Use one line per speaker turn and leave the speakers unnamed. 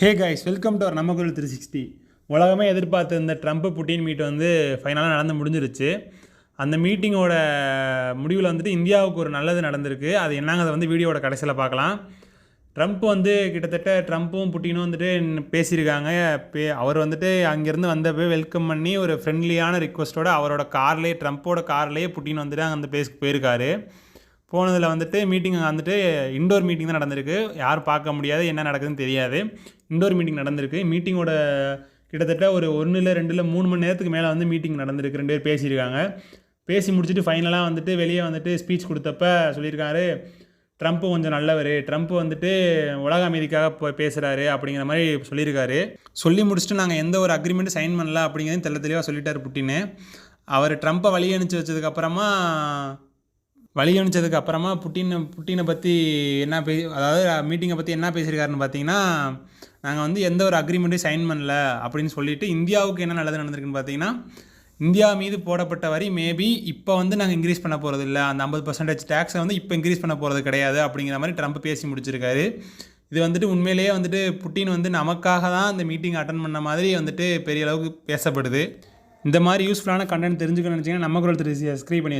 Hey guys, welcome to our நம்ம குரல் 360. உலகமே எதிர்பார்த்த இந்த ட்ரம்ப் புட்டின் மீட் வந்து ஃபைனலாக நடந்து முடிஞ்சிருச்சு. அந்த மீட்டிங்கோட முடிவில் வந்துட்டு இந்தியாவுக்கு ஒரு நல்லது நடந்திருக்கு. அது என்னங்கிறத வந்து வீடியோட கடைசியில் பார்க்கலாம். ட்ரம்ப் வந்து கிட்டத்தட்ட ட்ரம்ப்பும் புட்டினும் வந்துட்டு பேசியிருக்காங்க. அவர் வந்துட்டு அங்கேருந்து வந்தப்போ வெல்கம் பண்ணி ஒரு ஃப்ரெண்ட்லியான ரிக்வஸ்ட்டோட அவரோட கார்லேயே, ட்ரம்ப்போட கார்லேயே புட்டின் வந்துட்டு அங்கே அந்த பேஸ்க்கு போயிருக்காரு. போனதில் வந்துட்டு மீட்டிங் வந்துட்டு இண்டோர் மீட்டிங் தான் நடந்திருக்கு. யாரும் பார்க்க முடியாது, என்ன நடக்குதுன்னு தெரியாது. இண்டோர் மீட்டிங் நடந்திருக்கு. மீட்டிங்கோட கிட்டத்தட்ட ஒரு 1 இல்லை 2 இல்லை 3 மணி நேரத்துக்கு மேலே வந்து மீட்டிங் நடந்திருக்கு. 2 பேர் பேசியிருக்காங்க. பேசி முடிச்சுட்டு ஃபைனலாக வந்துட்டு வெளியே வந்துட்டு ஸ்பீச் கொடுத்தப்ப சொல்லியிருக்காரு, ட்ரம்ப் கொஞ்சம் நல்லவர், ட்ரம்ப் வந்துட்டு உலக அமைதிக்காக பேசுகிறாரு அப்படிங்கிற மாதிரி சொல்லியிருக்காரு. சொல்லி முடிச்சுட்டு நாங்கள் எந்த ஒரு அக்ரிமெண்ட்டும் சைன் பண்ணல அப்படிங்கிறதையும் தெளிவாக சொல்லிட்டார் புட்டின்னு. அவர் ட்ரம்ப்பை வழி அனுப்பிச்சதுக்கப்புறமா புட்டினை பற்றி என்ன அதாவது மீட்டிங்கை பற்றி என்ன பேசியிருக்காருன்னு பார்த்தீங்கன்னா, நாங்கள் வந்து எந்த ஒரு அக்ரிமெண்ட்டையும் சைன் பண்ணல அப்படின்னு சொல்லிட்டு, இந்தியாவுக்கு என்ன நல்லது நடந்திருக்குன்னு பார்த்தீங்கன்னா, இந்தியா மீது போடப்பட்ட வரி மேபி இப்போ வந்து நாங்கள் இன்க்ரீஸ் பண்ண போகிறது இல்லை, அந்த 50% டேக்ஸை வந்து இப்போ இன்க்ரீஸ் பண்ண போகிறது கிடையாது அப்படிங்கிற மாதிரி ட்ரம்ப் பேசி முடிச்சிருக்காரு. இது வந்துட்டு உண்மையிலேயே வந்துட்டு புட்டின் வந்து நமக்காக தான் இந்த மீட்டிங் அட்டன் பண்ண மாதிரி வந்துட்டு பெரிய அளவுக்கு பேசப்படுது. இந்த மாதிரி யூஸ்ஃபுல்லான கண்டென்ட் தெரிஞ்சுக்கணும்னு நினச்சிங்கன்னா நம்ம குரல் 360 சப்ஸ்கிரைப் பண்ணி